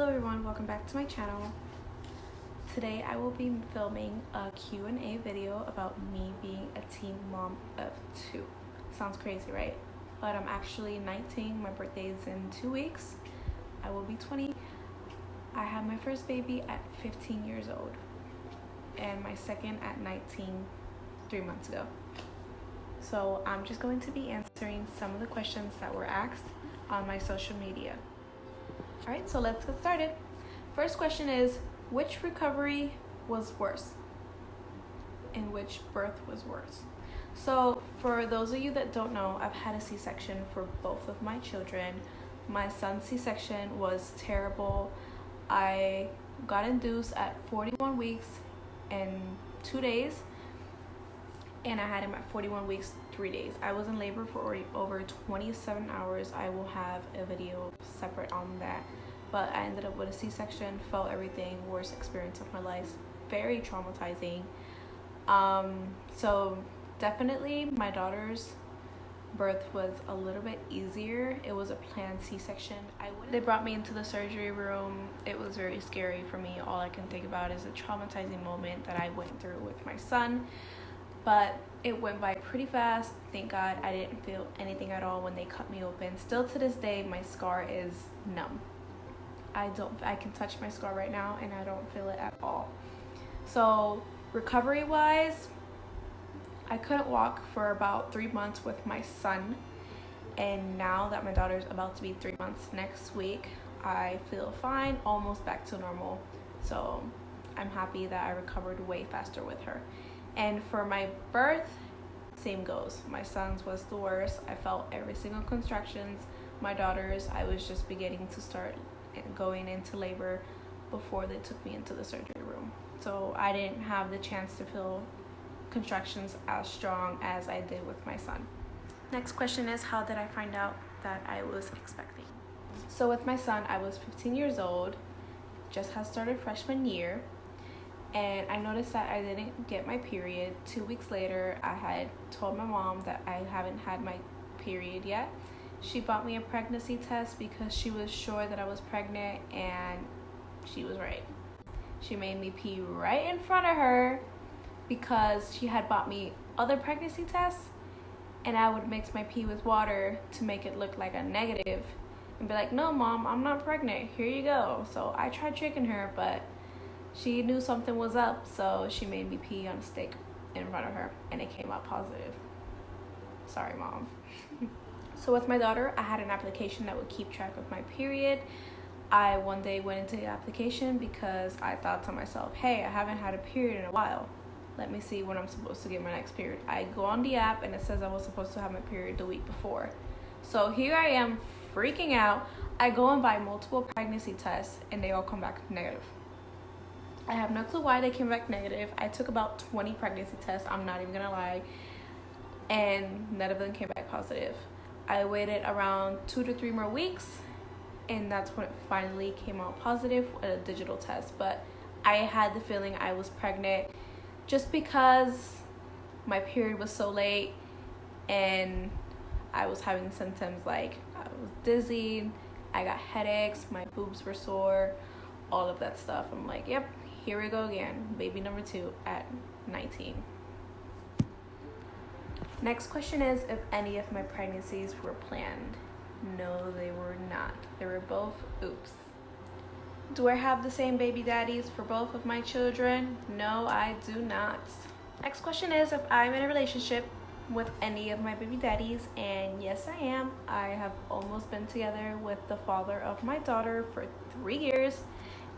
everyone, welcome back to my channel. Today I will be filming a Q&A video about me being a teen mom of 2. Sounds crazy, right? But I'm actually 19, my birthday is in 2 weeks. I will be 20. I had my first baby at 15 years old and my second at 19 3 months ago. So I'm just going to be answering some of the questions that were asked on my social media. Alright, so let's get started. First question is, which recovery was worse? And which birth was worse? So for those of you that don't know, I've had a C-section for both of my children. My son's C-section was terrible. I got induced at 41 weeks and 2 days, and I had him at 41 weeks 3 days. I was in labor for over 27 hours. I will have a video separate on that, but I ended up with a C-section. Felt everything, worst experience of my life, very traumatizing. So definitely my daughter's birth was a little bit easier. It was a planned C-section. They brought me into the surgery room. It was very scary for me. All I can think about is a traumatizing moment that I went through with my son, but it went by pretty fast. Thank God I didn't feel anything at all when they cut me open. Still to this day, my scar is numb. I can touch my scar right now and I don't feel it at all. So recovery wise, I couldn't walk for about 3 months with my son, and now that my daughter's about to be 3 months next week, I feel fine, almost back to normal. So I'm happy that I recovered way faster with her. And for my birth, same goes. My son's was the worst. I felt every single contractions. My daughter's, I was just beginning to start going into labor before they took me into the surgery room. So I didn't have the chance to feel contractions as strong as I did with my son. Next question is, how did I find out that I was expecting? So with my son, I was 15 years old, just had started freshman year, and I noticed that I didn't get my period. 2 weeks later, I had told my mom that I haven't had my period yet. She bought me a pregnancy test because she was sure that I was pregnant, and she was right. She made me pee right in front of her because she had bought me other pregnancy tests, and I would mix my pee with water to make it look like a negative and be like, no mom, I'm not pregnant, here you go. So I tried tricking her, but she knew something was up, so she made me pee on a stick in front of her, and it came out positive. Sorry, mom. So with my daughter, I had an application that would keep track of my period. I one day went into the application because I thought to myself, hey, I haven't had a period in a while. Let me see when I'm supposed to get my next period. I go on the app and it says I was supposed to have my period the week before. So here I am freaking out. I go and buy multiple pregnancy tests and they all come back negative. I have no clue why they came back negative. I took about 20 pregnancy tests, I'm not even gonna lie, and none of them came back positive. I waited around 2 to 3 more weeks, and that's when it finally came out positive with a digital test. But I had the feeling I was pregnant just because my period was so late and I was having symptoms like I was dizzy, I got headaches, my boobs were sore, all of that stuff. I'm like, yep, here we go again, baby number 2 at 19. Next question is if any of my pregnancies were planned. No, they were not. They were both oops. Do I have the same baby daddies for both of my children? No, I do not. Next question is if I'm in a relationship with any of my baby daddies, and yes I am. I have almost been together with the father of my daughter for 3 years,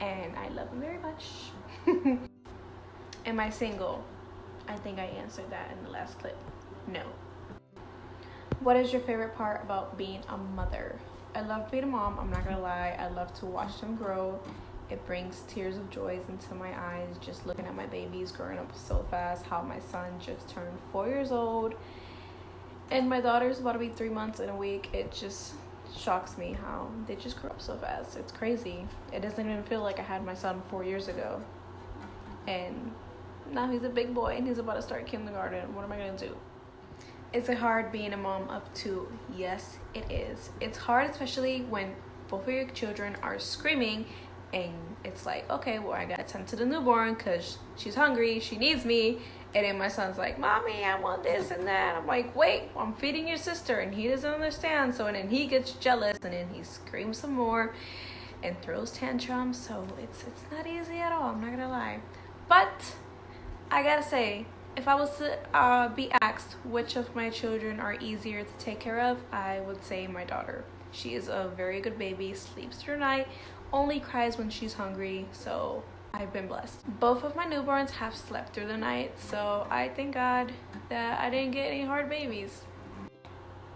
and I love him very much. Am I single? I think I answered that in the last clip. No. What is your favorite part about being a mother? I love being a mom, I'm not gonna lie. I love to watch them grow. It brings tears of joy into my eyes just looking at my babies growing up so fast. How my son just turned 4 years old and my daughter's about to be 3 months in a week. It just shocks me how they just grew up so fast. It's crazy. It doesn't even feel like I had my son 4 years ago, and now he's a big boy and he's about to start kindergarten. What am I gonna do? Is it hard being a mom of 2? Yes, it is. It's hard, especially when both of your children are screaming and it's like, okay, well, I gotta tend to the newborn because she's hungry, she needs me. And then my son's like, mommy, I want this and that. I'm like, wait, I'm feeding your sister. And he doesn't understand. So and then he gets jealous, and then he screams some more and throws tantrums. So it's not easy at all, I'm not gonna lie. But I gotta say, if I was to be asked which of my children are easier to take care of, I would say my daughter. She is a very good baby, sleeps through the night, only cries when she's hungry, so I've been blessed. Both of my newborns have slept through the night, so I thank God that I didn't get any hard babies.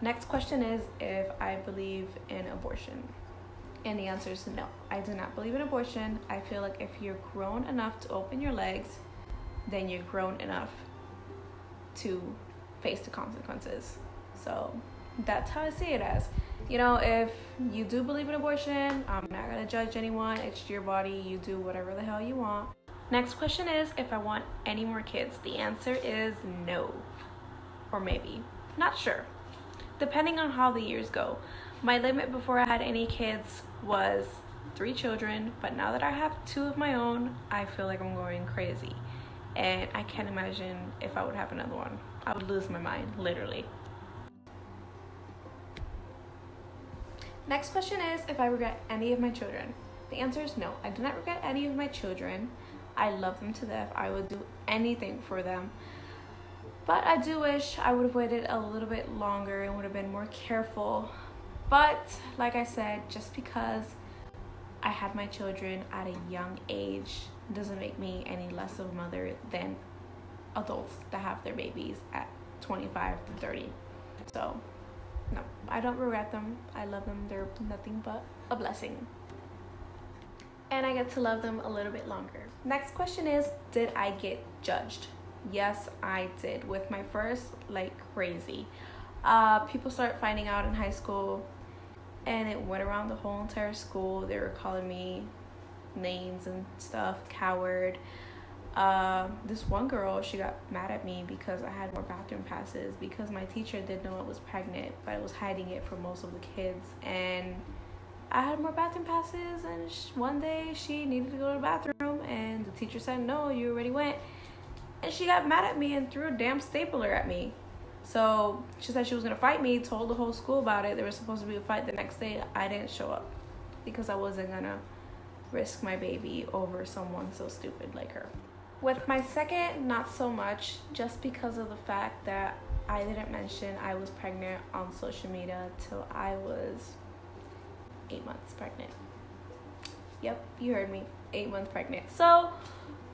Next question is if I believe in abortion. And the answer is no. I do not believe in abortion. I feel like if you're grown enough to open your legs, then you're grown enough to face the consequences. So that's how I see it as. You know, if you do believe in abortion, I'm not gonna judge anyone. It's your body, you do whatever the hell you want. Next question is if I want any more kids. The answer is no, or maybe, not sure, depending on how the years go. My limit before I had any kids was 3 children, but now that I have 2 of my own, I feel like I'm going crazy. And I can't imagine if I would have another one. I would lose my mind, literally. Next question is if I regret any of my children. The answer is no. I do not regret any of my children. I love them to death. I would do anything for them. But I do wish I would have waited a little bit longer and would have been more careful. But like I said, just because I had my children at a young age doesn't make me any less of a mother than adults that have their babies at 25 to 30. So no, I don't regret them. I love them. They're nothing but a blessing. And I get to love them a little bit longer. Next question is, did I get judged? Yes, I did. With my first, like crazy. People started finding out in high school, and it went around the whole entire school. They were calling me names and stuff, coward. This one girl, she got mad at me because I had more bathroom passes because my teacher did know I was pregnant, but I was hiding it from most of the kids. And I had more bathroom passes, and one day she needed to go to the bathroom, and the teacher said, no, you already went. And she got mad at me and threw a damn stapler at me. So she said she was gonna fight me, told the whole school about it. There was supposed to be a fight the next day. I didn't show up because I wasn't gonna risk my baby over someone so stupid like her. With my second, not so much, just because of the fact that I didn't mention I was pregnant on social media till I was 8 months pregnant. Yep, you heard me, 8 months pregnant. So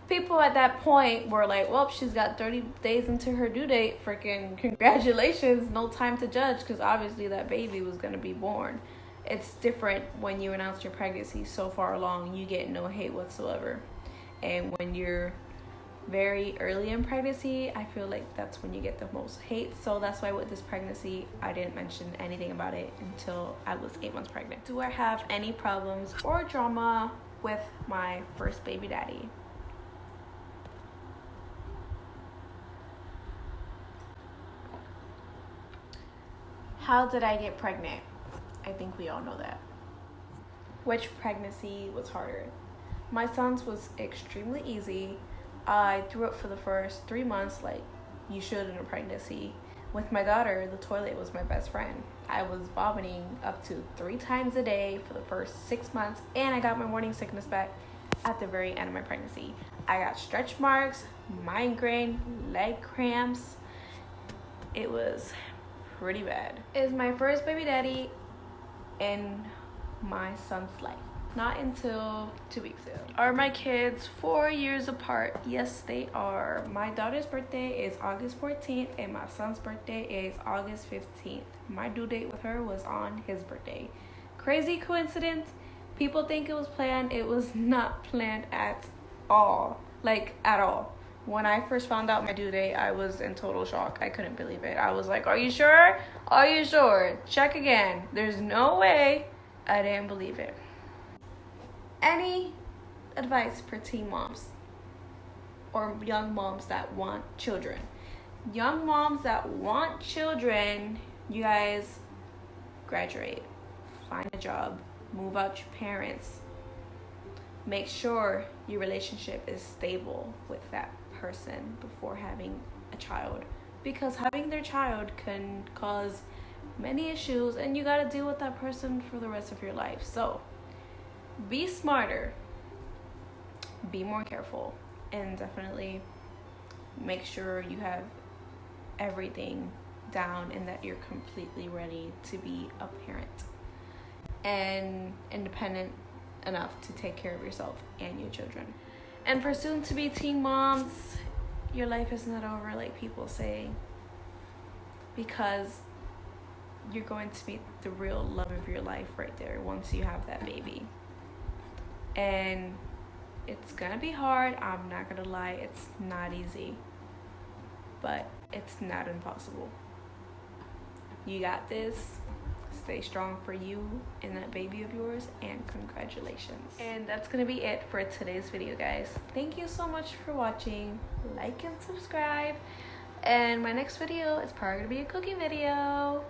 people at that point were like, well, she's got 30 days into her due date, freaking congratulations, no time to judge, because obviously that baby was going to be born. It's different when you announce your pregnancy so far along, you get no hate whatsoever. And when you're very early in pregnancy, I feel like that's when you get the most hate. So that's why with this pregnancy, I didn't mention anything about it until I was 8 months pregnant. Do I have any problems or drama with my first baby daddy? How did I get pregnant? I think we all know that. Which pregnancy was harder? My son's was extremely easy. I threw up for the first 3 months like you should in a pregnancy. With my daughter, the toilet was my best friend. I was vomiting up to 3 times a day for the first 6 months, and I got my morning sickness back at the very end of my pregnancy. I got stretch marks, migraine, leg cramps. It was pretty bad. Is my first baby daddy in my son's life. Not until 2 weeks ago. Are my kids 4 years apart? Yes, they are. My daughter's birthday is August 14th and my son's birthday is August 15th. My due date with her was on his birthday. Crazy coincidence. People think it was planned. It was not planned at all. Like, at all. When I first found out my due date, I was in total shock. I couldn't believe it. I was like, are you sure? Are you sure? Check again. There's no way. I didn't believe it. Any advice for teen moms or young moms that want children? Young moms that want children, you guys graduate, find a job, move out your parents, make sure your relationship is stable with that person before having a child, because having their child can cause many issues and you got to deal with that person for the rest of your life. So be smarter, be more careful, and definitely make sure you have everything down and that you're completely ready to be a parent and independent enough to take care of yourself and your children. And for soon to be teen moms, your life is not over like people say, because you're going to meet the real love of your life right there once you have that baby. And it's gonna be hard, I'm not gonna lie, it's not easy, but it's not impossible. You got this. Stay strong for you and that baby of yours, and congratulations. And that's gonna be it for today's video, guys. Thank you so much for watching. Like and subscribe, and my next video is probably gonna be a cooking video.